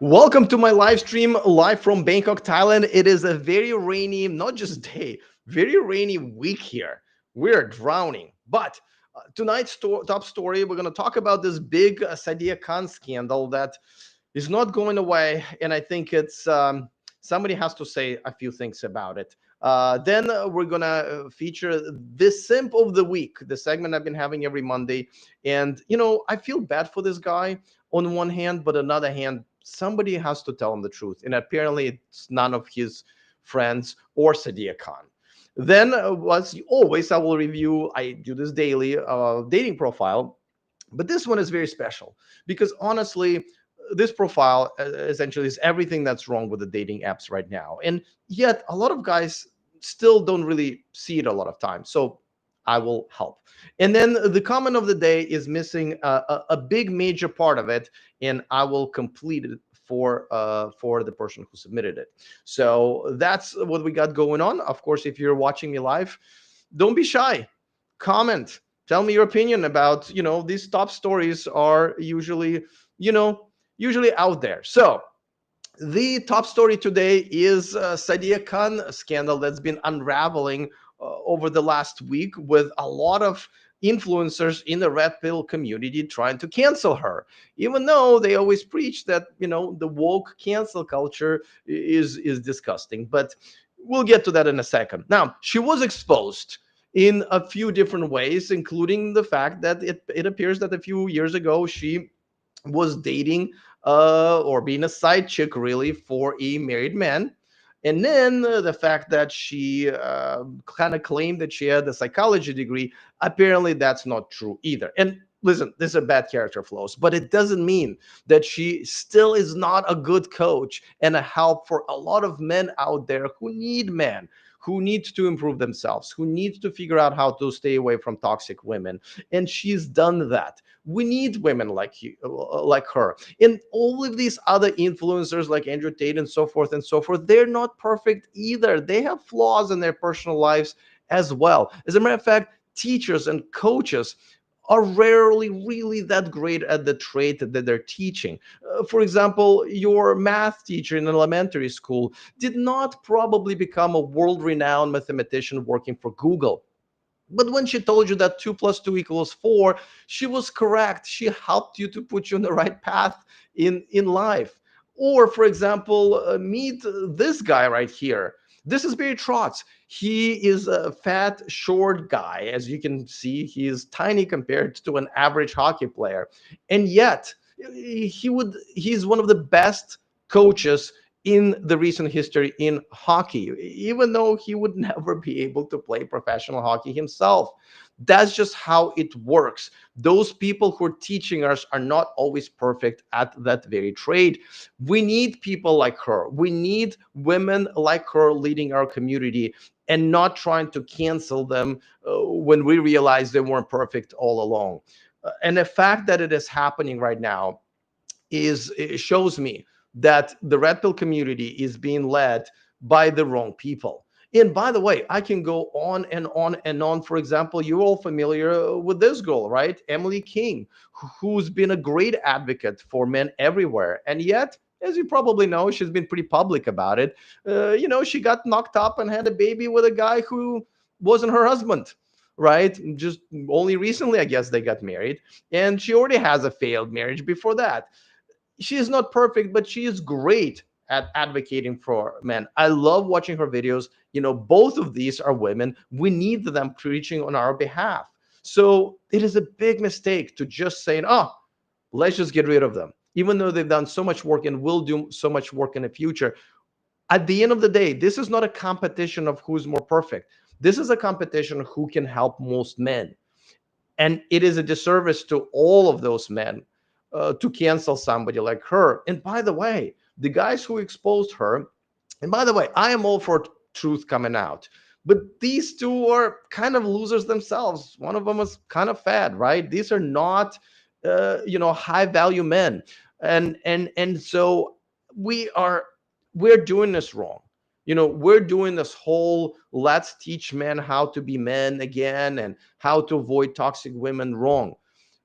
Welcome to my live stream live from Bangkok, Thailand. It is a very rainy, not just day, very rainy week here. We're drowning. But tonight's top story, we're going to talk about this big Sadia Khan scandal that is not going away. And I think it's somebody has to say a few things about it. Then we're going to feature the Simp of the Week, the segment I've been having every Monday. And, I feel bad for this guy on one hand, but on another hand, somebody has to tell him the truth. And apparently, it's none of his friends or Sadia Khan. Then, as always, I will review, I do this daily, dating profile. But this one is very special because honestly, this profile essentially is everything that's wrong with the dating apps right now. And yet, a lot of guys still don't really see it a lot of times. So I will help. And then the comment of the day is missing a big major part of it, and I will complete it for the person who submitted it. So that's what we got going on. Of course, if you're watching me live, don't be shy. Comment. Tell me your opinion about, these top stories are you know, usually out there. So the top story today is Sadia Khan scandal that's been unraveling over the last week with a lot of influencers in the red pill community trying to cancel her, even though they always preach that the woke cancel culture is disgusting. But we'll get to that in a second. Now, she was exposed in a few different ways, including the fact that it appears that a few years ago she was dating or being a side chick really for a married man. And then the fact that she kind of claimed that she had a psychology degree, apparently that's not true either. And listen, this is a bad character flaws, but it doesn't mean that she still is not a good coach and a help for a lot of men out there who need men, who need to improve themselves, who need to figure out how to stay away from toxic women. And she's done that. We need women like you, like her. And all of these other influencers like Andrew Tate and so forth, they're not perfect either. They have flaws in their personal lives as well. As a matter of fact, teachers and coaches are rarely really that great at the trait that they're teaching. For example, your math teacher in elementary school did not probably become a world renowned mathematician working for Google. But when she told you that 2 plus 2 equals 4, she was correct. She helped you to put you on the right path in life. Or, for example, meet this guy right here. This is Barry Trotz. He is a fat, short guy. As you can see, he is tiny compared to an average hockey player. And yet, he's one of the best coaches in the recent history in hockey, even though he would never be able to play professional hockey himself. That's just how it works. Those people who are teaching us are not always perfect at that very trade. We need people like her. We need women like her leading our community and not trying to cancel them when we realize they weren't perfect all along. And the fact that it is happening right now it shows me that the red pill community is being led by the wrong people. And by the way, I can go on and on and on. For example, you're all familiar with this girl, right? Emily King, who's been a great advocate for men everywhere. And yet, as you probably know, she's been pretty public about it. She got knocked up and had a baby with a guy who wasn't her husband, right? Just only recently, I guess, they got married. And she already has a failed marriage before that. She is not perfect, but she is great at advocating for men. I love watching her videos. Both of these are women. We need them preaching on our behalf. So it is a big mistake to just say, oh, let's just get rid of them, even though they've done so much work and will do so much work in the future. At the end of the day, this is not a competition of who's more perfect. This is a competition who can help most men. And it is a disservice to all of those men to cancel somebody like her. And by the way, the guys who exposed her, and by the way, I am all for truth coming out, but these two are kind of losers themselves. One of them is kind of fat, right? These are not, high value men, and so we are we're doing this wrong. We're doing this whole let's teach men how to be men again and how to avoid toxic women wrong.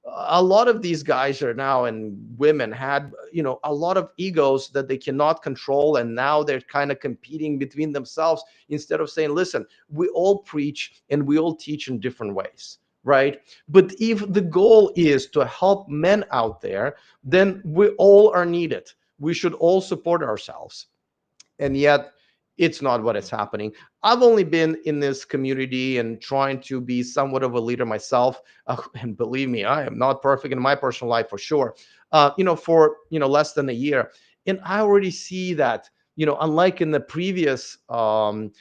A lot of these guys are now, and women had, a lot of egos that they cannot control, and now they're kind of competing between themselves instead of saying, listen, we all preach and we all teach in different ways, right? But if the goal is to help men out there, then we all are needed. We should all support ourselves. And yet it's not what is happening. I've only been in this community and trying to be somewhat of a leader myself, and believe me, I am not perfect in my personal life for sure, for less than a year. And I already see that, unlike in the previous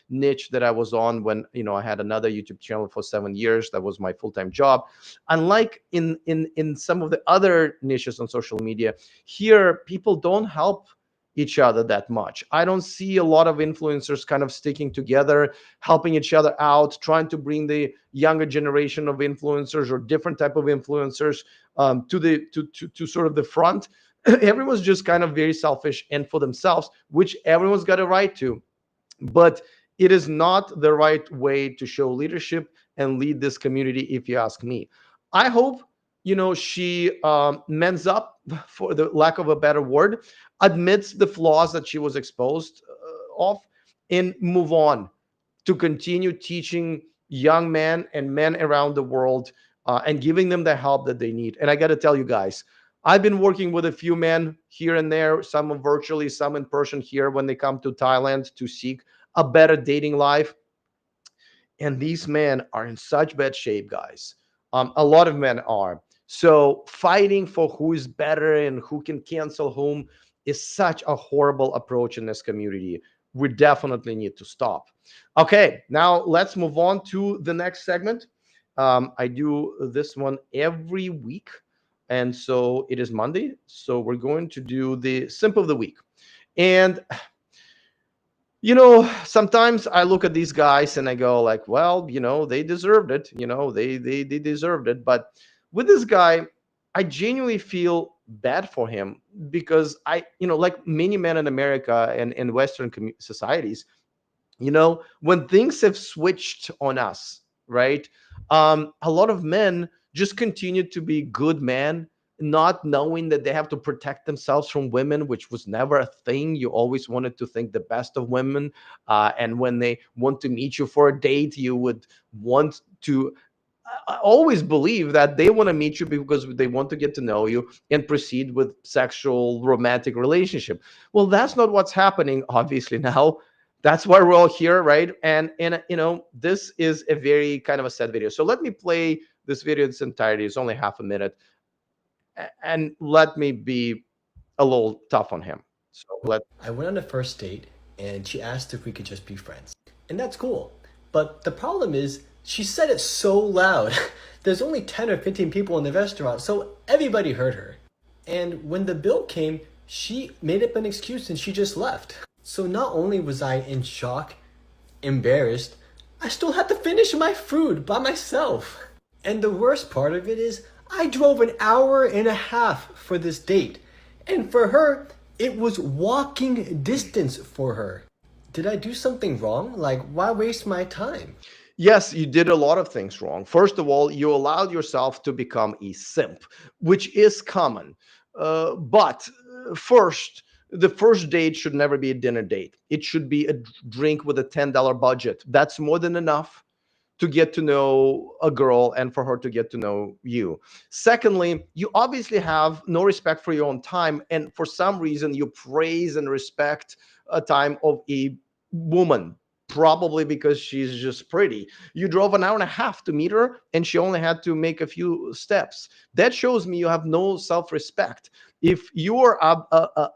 niche that I was on, when I had another YouTube channel for 7 years, that was my full-time job. Unlike in some of the other niches on social media, here people don't help each other that much. I don't see a lot of influencers kind of sticking together, helping each other out, trying to bring the younger generation of influencers or different type of influencers to sort of the front. Everyone's just kind of very selfish and for themselves, which everyone's got a right to. But it is not the right way to show leadership and lead this community, if you ask me. I hope she mends up, for the lack of a better word, admits the flaws that she was exposed of, and move on to continue teaching young men and men around the world, and giving them the help that they need. And I got to tell you guys, I've been working with a few men here and there, some virtually, some in person here, when they come to Thailand to seek a better dating life. And these men are in such bad shape, guys. A lot of men are. So fighting for who is better and who can cancel whom is such a horrible approach in this community. We definitely need to stop. Okay, now let's move on to the next segment. I do this one every week, and so it is Monday. So we're going to do the Simp of the Week. And sometimes I look at these guys and I go like, well, they deserved it. They deserved it. But with this guy, I genuinely feel bad for him, because like many men in America and in Western societies, when things have switched on us, right? A lot of men just continue to be good men, not knowing that they have to protect themselves from women, which was never a thing. You always wanted to think the best of women, and when they want to meet you for a date, you would want to I always believe that they want to meet you because they want to get to know you and proceed with sexual romantic relationship. Well, that's not what's happening, obviously, now. That's why we're all here, right? And this is a very kind of a sad video. So let me play this video in its entirety. It's only half a minute, and let me be a little tough on him. So let I went on a first date and she asked if we could just be friends. And that's cool. But the problem is, she said it so loud. There's only 10 or 15 people in the restaurant, so everybody heard her. And when the bill came, she made up an excuse and she just left. So not only was I in shock, embarrassed, I still had to finish my food by myself. And the worst part of it is, I drove an hour and a half for this date. And for her, it was walking distance for her. Did I do something wrong? Like, why waste my time? Yes, you did a lot of things wrong. First of all, you allowed yourself to become a simp, which is common. But first, the first date should never be a dinner date. It should be a drink with a $10 budget. That's more than enough to get to know a girl and for her to get to know you. Secondly, you obviously have no respect for your own time. And for some reason, you praise and respect a time of a woman, probably because she's just pretty. You drove an hour and a half to meet her, and she only had to make a few steps. That shows me you have no self respect. If you are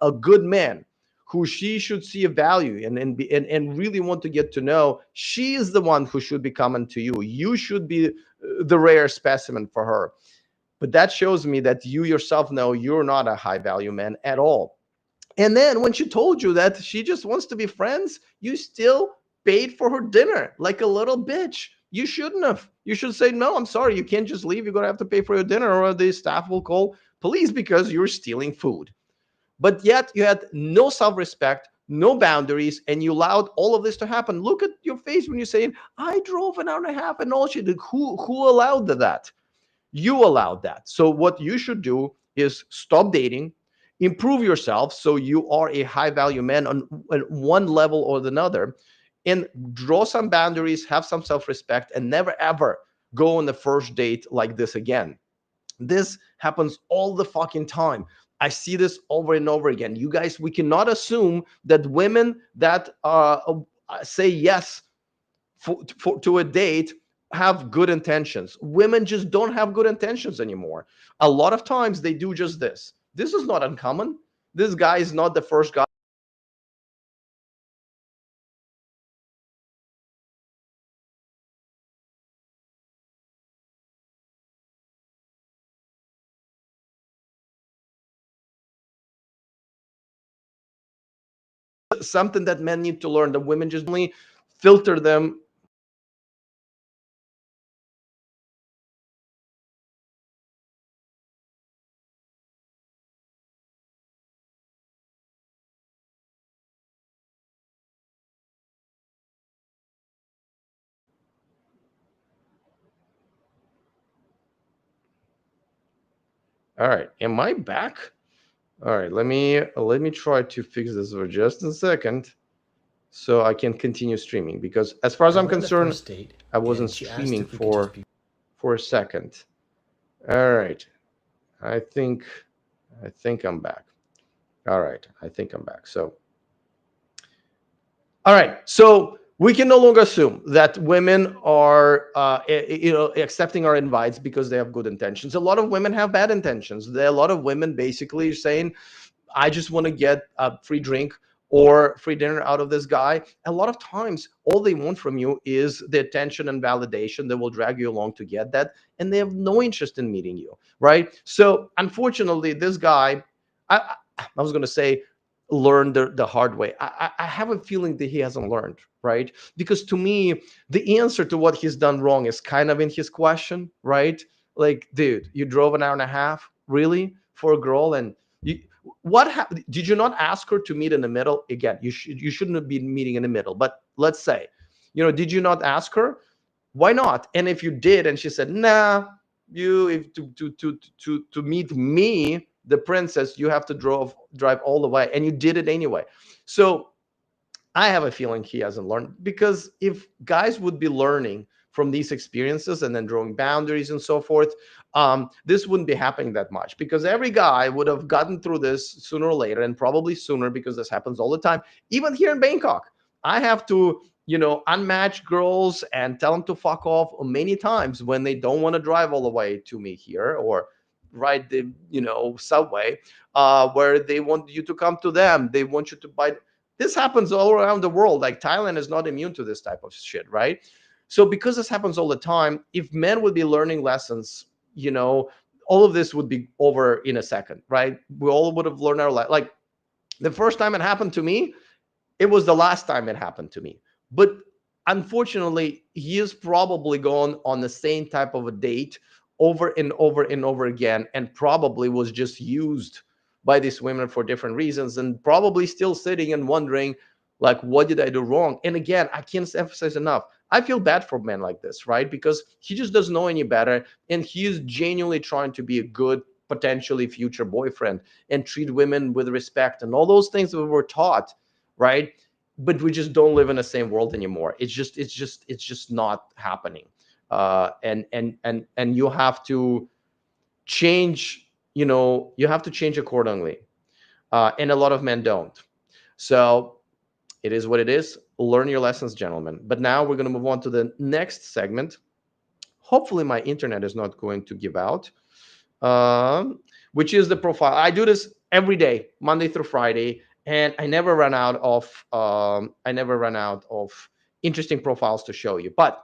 a good man, who she should see a value and really want to get to know, she is the one who should be coming to you. You should be the rare specimen for her. But that shows me that you yourself know you're not a high value man at all. And then when she told you that she just wants to be friends, you still paid for her dinner like a little bitch. You shouldn't have. You should say, no, I'm sorry. You can't just leave. You're going to have to pay for your dinner, or the staff will call police because you're stealing food. But yet you had no self-respect, no boundaries, and you allowed all of this to happen. Look at your face when you're saying, I drove an hour and a half and all she did. Who allowed that? You allowed that. So what you should do is stop dating, improve yourself so you are a high value man on one level or another, and draw some boundaries, have some self respect, and never ever go on the first date like this again. This happens all the fucking time. I see this over and over again. You guys, we cannot assume that women that say yes to a date have good intentions. Women just don't have good intentions anymore. A lot of times they do just this. This is not uncommon. This guy is not the first guy. Something that men need to learn, that women just only filter them. All right, am I back? All right, let me try to fix this for just a second so I can continue streaming, because as far as And I'm we're on the concerned, first date, I wasn't and she asked streaming if we could just be. for a second. All right. I think I think I'm back. All right. I think I'm back. So, all right. So we can no longer assume that women are, accepting our invites because they have good intentions. A lot of women have bad intentions. There are a lot of women basically saying, I just want to get a free drink or free dinner out of this guy. A lot of times, all they want from you is the attention and validation. They will drag you along to get that, and they have no interest in meeting you, right? So, unfortunately, this guy, I was going to say, learned the hard way. I have a feeling that he hasn't learned, right? Because to me, the answer to what he's done wrong is kind of in his question, right? Like, dude, you drove an hour and a half, really, for a girl, and you, what happened? Did you not ask her to meet in the middle? Again, you shouldn't have been meeting in the middle. But let's say, did you not ask her? Why not? And if you did, and she said, "Nah, you if to meet me, the princess, you have to drive all the way," and you did it anyway. So I have a feeling he hasn't learned, because if guys would be learning from these experiences and then drawing boundaries and so forth, this wouldn't be happening that much, because every guy would have gotten through this sooner or later, and probably sooner, because this happens all the time. Even here in Bangkok, I have to, unmatch girls and tell them to fuck off many times when they don't want to drive all the way to me here, or ride the, subway, where they want you to come to them. They want you to buy. This happens all around the world. Like, Thailand is not immune to this type of shit, right? So because this happens all the time, if men would be learning lessons, all of this would be over in a second, right? We all would have learned our life. Like, the first time it happened to me, it was the last time it happened to me. But unfortunately, he is probably gone on the same type of a date over and over and over again, and probably was just used by these women for different reasons, and probably still sitting and wondering, like, what did I do wrong? And again, I can't emphasize enough, I feel bad for men like this, right? Because he just doesn't know any better, and he is genuinely trying to be a good, potentially future boyfriend, and treat women with respect and all those things that we were taught, right? But we just don't live in the same world anymore. It's just not happening. And you have to change. You have to change accordingly. And a lot of men don't. So it is what it is. Learn your lessons, gentlemen. But now we're going to move on to the next segment. Hopefully, my internet is not going to give out. um, which is the profile. I do this every day, Monday through Friday, and I never run out of interesting profiles to show you. But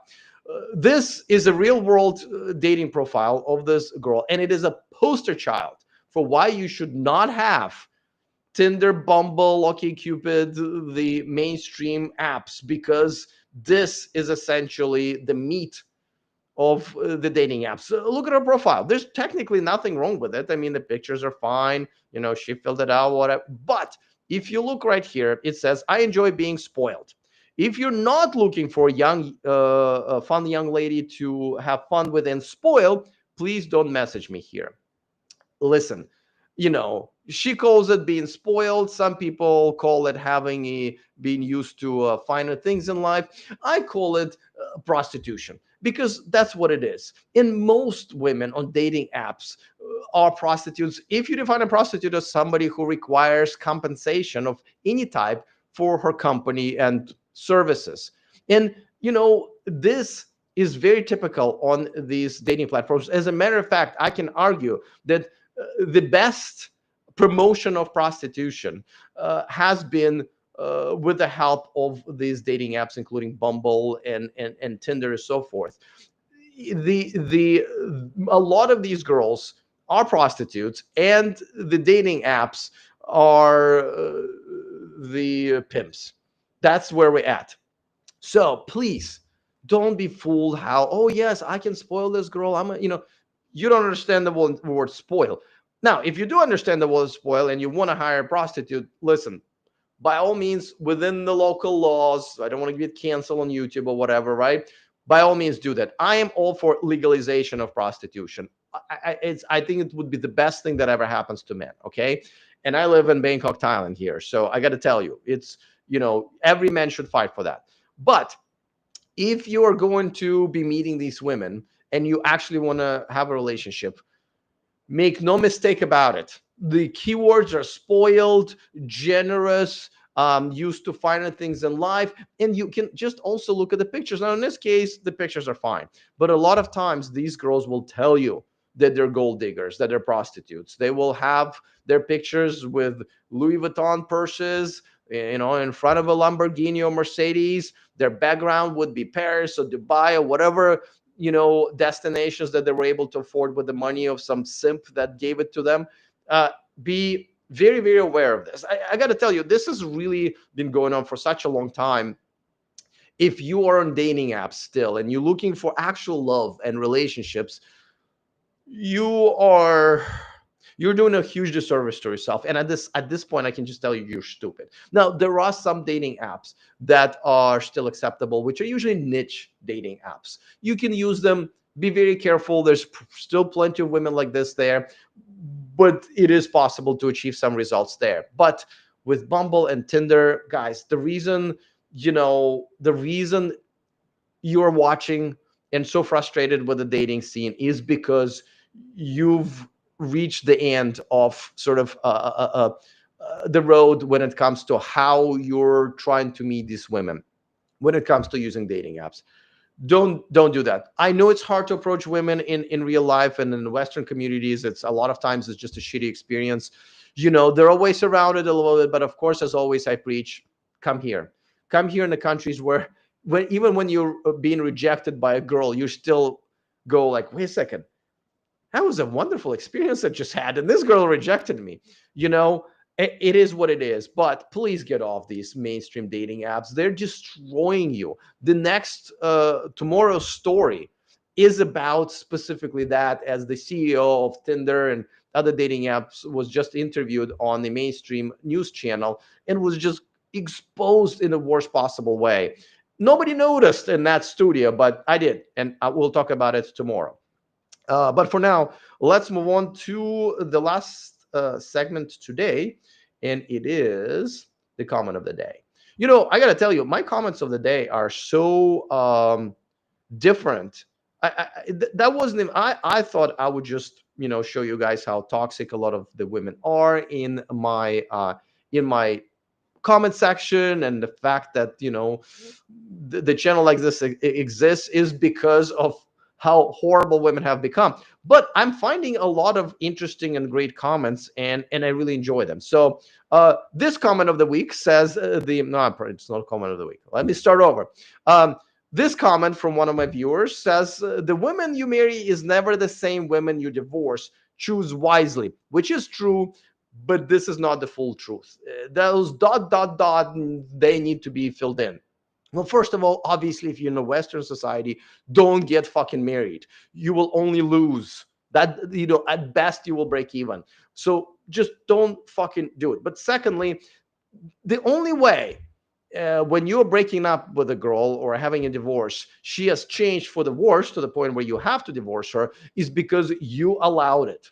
this is a real world dating profile of this girl, and it is a poster child for why you should not have Tinder, Bumble, OkCupid, the mainstream apps, because this is essentially the meat of the dating apps. Look at her profile. There's technically nothing wrong with it. I mean, the pictures are fine. She filled it out, whatever. But if you look right here, it says, "I enjoy being spoiled." If you're not looking for a fun young lady to have fun with and spoil, please don't message me here. Listen, she calls it being spoiled. Some people call it having being used to finer things in life. I call it prostitution, because that's what it is. And most women on dating apps are prostitutes. If you define a prostitute as somebody who requires compensation of any type for her company and services. And this is very typical on these dating platforms. As a matter of fact, I can argue that the best promotion of prostitution has been with the help of these dating apps, including Bumble and Tinder and so forth. The A lot of these girls are prostitutes, and the dating apps are the pimps. That's where we're at. So please don't be fooled. How, oh yes, I can spoil this girl. You don't understand the word spoil. Now, if you do understand the word spoil and you want to hire a prostitute, listen, by all means, within the local laws, I don't want to get canceled on YouTube or whatever, right? By all means, do that. I am all for legalization of prostitution. I think it would be the best thing that ever happens to men. Okay, and I live in Bangkok, Thailand here, so I got to tell you, it's every man should fight for that. But if you are going to be meeting these women and you actually want to have a relationship, make no mistake about it. The keywords are spoiled, generous, used to finer things in life. And you can just also look at the pictures. Now, in this case, the pictures are fine. But a lot of times, these girls will tell you that they're gold diggers, that they're prostitutes. They will have their pictures with Louis Vuitton purses, in front of a Lamborghini or Mercedes. Their background would be Paris or Dubai or whatever destinations that they were able to afford with the money of some simp that gave it to them. uh, be very, very aware of this. I got to tell you, this has really been going on for such a long time. If you are on dating apps still and you're looking for actual love and relationships, you are you're doing a huge disservice to yourself. And at this point, I can just tell you, you're stupid. Now, there are some dating apps that are still acceptable, which are usually niche dating apps. You can use them. Be very careful. There's still plenty of women like this there, but it is possible to achieve some results there. But with Bumble and Tinder, guys, the reason you're watching and so frustrated with the dating scene is because you've reached the end of sort of the road when it comes to how you're trying to meet these women, when it comes to using dating apps. Don't do that. I know it's hard to approach women in real life, and in the Western communities, it's a lot of times it's just a shitty experience. There are ways around it a little bit, but of course, as always, I preach, come here. Come here in the countries where even when you're being rejected by a girl, you still go like, wait a second, that was a wonderful experience I just had, and this girl rejected me. You know, it is what it is. But please get off these mainstream dating apps. They're destroying you. The next tomorrow's story is about specifically that, as the CEO of Tinder and other dating apps was just interviewed on the mainstream news channel and was just exposed in the worst possible way. Nobody noticed in that studio, but I did, and I will talk about it tomorrow. But for now, let's move on to the last segment today, and it is the comment of the day. I got to tell you, my comments of the day are so different. That wasn't even, I thought I would just show you guys how toxic a lot of the women are in my comment section, and the fact that the channel like this exists is because of how horrible women have become. But I'm finding a lot of interesting and great comments, and I really enjoy them. So this comment of the week says the no, it's not a comment of the week. Let me start over. This comment from one of my viewers says, the women you marry is never the same women you divorce. Choose wisely, which is true, but this is not the full truth. Those dot dot dot, they need to be filled in. Well, first of all, obviously, if you're in a Western society, don't get fucking married. You will only lose. That, at best, you will break even. So just don't fucking do it. But secondly, the only way when you're breaking up with a girl or having a divorce, she has changed for the worse to the point where you have to divorce her, is because you allowed it.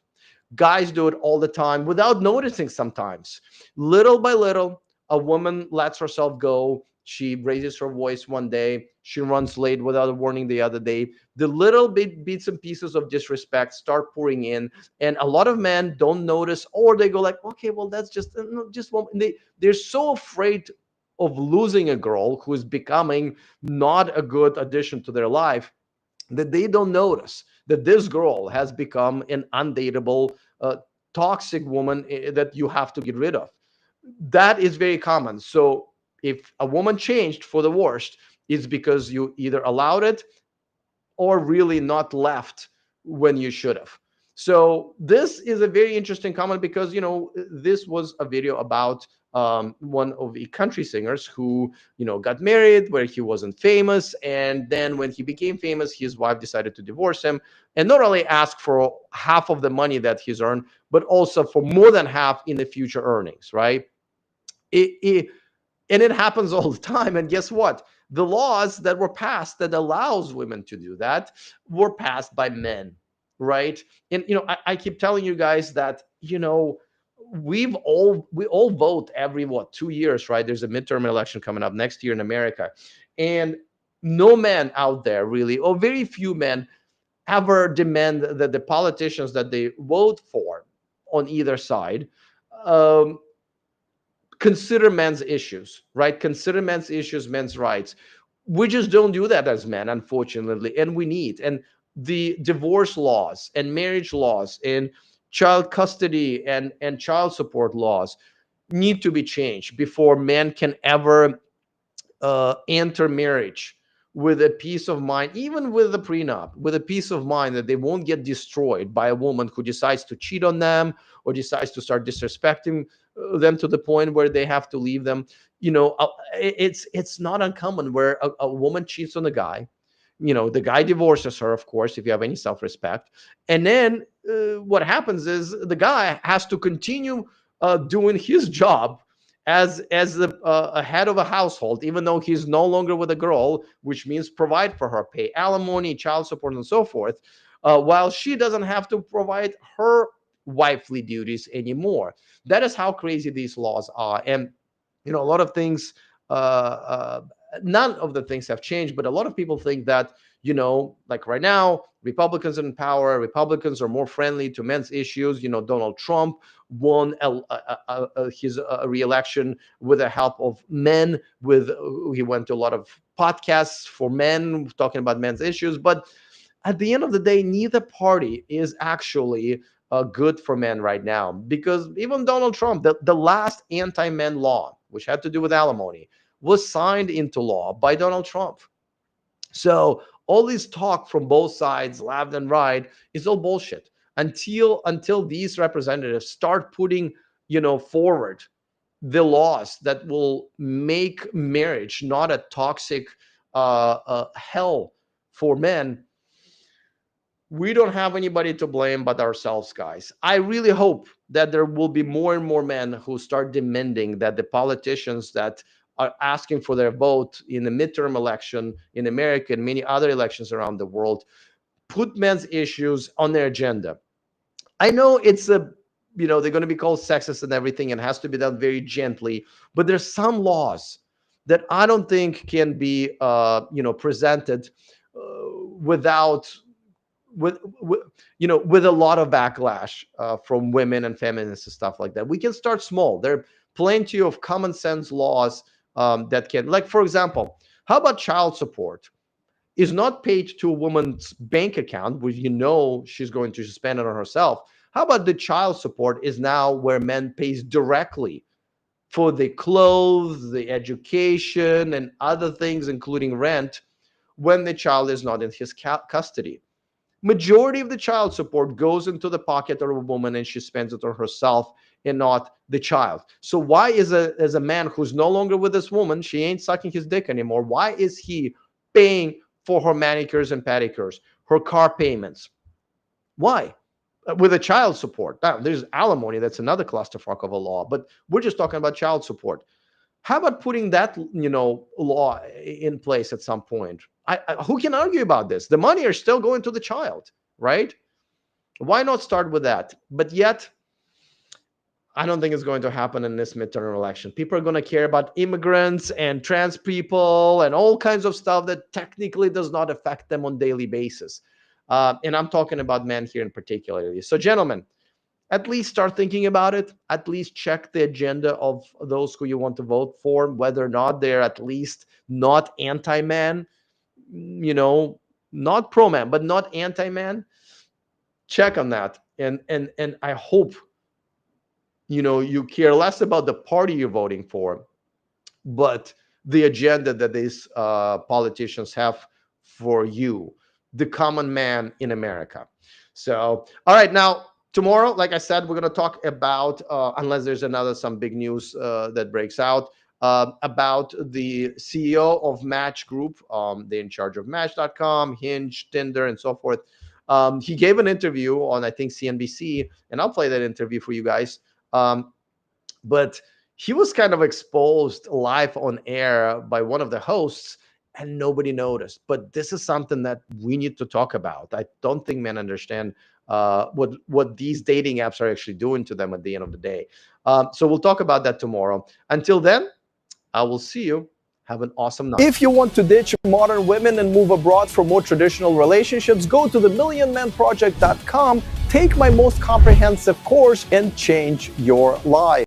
Guys do it all the time without noticing sometimes. Little by little, a woman lets herself go. She raises her voice one day. She runs late without a warning the other day. The little bits and pieces of disrespect start pouring in, and a lot of men don't notice, or they go like, "Okay, well, that's just just one." They're so afraid of losing a girl who is becoming not a good addition to their life, that they don't notice that this girl has become an undateable, uh, toxic woman, that you have to get rid of. That is very common. So if a woman changed for the worst, it's because you either allowed it or really not left when you should have. So this is a very interesting comment, because this was a video about one of the country singers who got married where he wasn't famous, and then when he became famous, his wife decided to divorce him, and not only ask for half of the money that he's earned, but also for more than half in the future earnings, right? And it happens all the time. And guess what? The laws that were passed that allows women to do that were passed by men, right? And I keep telling you guys that we all vote every 2 years, right? There's a midterm election coming up next year in America, and no man out there really, or very few men, ever demand that the politicians that they vote for on either side um, consider men's issues, right? Consider men's issues, men's rights. We just don't do that as men, unfortunately, and we need. And the divorce laws and marriage laws and child custody and child support laws need to be changed before men can ever enter marriage with a peace of mind, even with a prenup, with a peace of mind that they won't get destroyed by a woman who decides to cheat on them or decides to start disrespecting them to the point where they have to leave them. It's not uncommon where a woman cheats on a guy. The guy divorces her, of course, if you have any self-respect, and then what happens is the guy has to continue doing his job as a head of a household, even though he's no longer with a girl, which means provide for her, pay alimony, child support, and so forth, while she doesn't have to provide her wifely duties anymore. That is how crazy these laws are. And a lot of things, none of the things have changed, but a lot of people think that, like right now, Republicans in power, Republicans are more friendly to men's issues. Donald Trump won his re-election with the help of men. He went to a lot of podcasts for men talking about men's issues, but at the end of the day, neither party is actually good for men right now, because even Donald Trump, the last anti-men law, which had to do with alimony, was signed into law by Donald Trump. So all this talk from both sides, left and right, is all bullshit until these representatives start putting forward the laws that will make marriage not a toxic hell for men. We don't have anybody to blame but ourselves, guys. I really hope that there will be more and more men who start demanding that the politicians that are asking for their vote in the midterm election in America and many other elections around the world put men's issues on their agenda. I know they're going to be called sexist and everything, and has to be done very gently, but there's some laws that I don't think can be presented without with a lot of backlash from women and feminists and stuff like that. We can start small. There are plenty of common sense laws that can, like, for example, how about child support is not paid to a woman's bank account, which she's going to spend it on herself. How about the child support is now where men pays directly for the clothes, the education, and other things, including rent, when the child is not in his custody. Majority of the child support goes into the pocket of a woman, and she spends it on herself and not the child. So why is as a man who's no longer with this woman, she ain't sucking his dick anymore, why is he paying for her manicures and pedicures, her car payments? Why? With a child support. Now, there's alimony, that's another clusterfuck of a law, but we're just talking about child support. How about putting that, law in place at some point? Who can argue about this? The money are still going to the child, right? Why not start with that? But yet, I don't think it's going to happen in this midterm election. People are going to care about immigrants and trans people and all kinds of stuff that technically does not affect them on daily basis. And I'm talking about men here in particular. So, gentlemen, at least start thinking about it. At least check the agenda of those who you want to vote for, whether or not they're at least not anti-man, not pro-man, but not anti-man. Check on that, and I hope you care less about the party you're voting for, but the agenda that these politicians have for you, the common man in America. So, all right, now tomorrow, like I said, we're going to talk about, unless there's some big news that breaks out, about the CEO of Match Group. They're in charge of Match.com, Hinge, Tinder, and so forth. He gave an interview on, I think, CNBC, and I'll play that interview for you guys. But he was kind of exposed live on air by one of the hosts, and nobody noticed. But this is something that we need to talk about. I don't think men understand what these dating apps are actually doing to them at the end of the day. So we'll talk about that tomorrow. Until then, I will see you. Have an awesome night. If you want to ditch modern women and move abroad for more traditional relationships, go to themillionmanproject.com, take my most comprehensive course, and change your life.